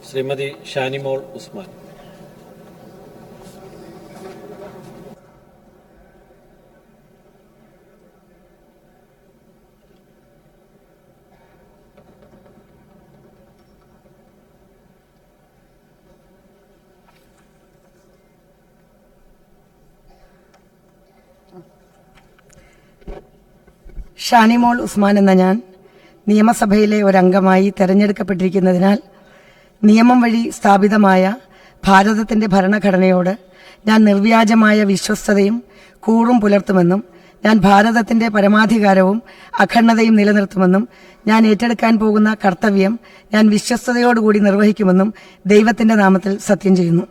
ശ്രീമതി ഷാനിമോൾ ഉസ്മാൻ. ഷാനിമോൾ ഉസ്മാൻ എന്ന ഞാൻ നിയമസഭയിലെ ഒരംഗമായി തെരഞ്ഞെടുക്കപ്പെട്ടിരിക്കുന്നതിനാൽ നിയമം വഴി സ്ഥാപിതമായ ഭാരതത്തിന്റെ ഭരണഘടനയോട് ഞാൻ നിർവ്യാജമായ വിശ്വസ്തതയും കൂറും പുലർത്തുമെന്നും ഞാൻ ഭാരതത്തിന്റെ പരമാധികാരവും അഖണ്ഡതയും നിലനിർത്തുമെന്നും ഞാൻ ഏറ്റെടുക്കാൻ പോകുന്ന കർത്തവ്യം ഞാൻ വിശ്വസ്തയോടുകൂടി നിർവഹിക്കുമെന്നും ദൈവത്തിന്റെ നാമത്തിൽ സത്യം ചെയ്യുന്നു.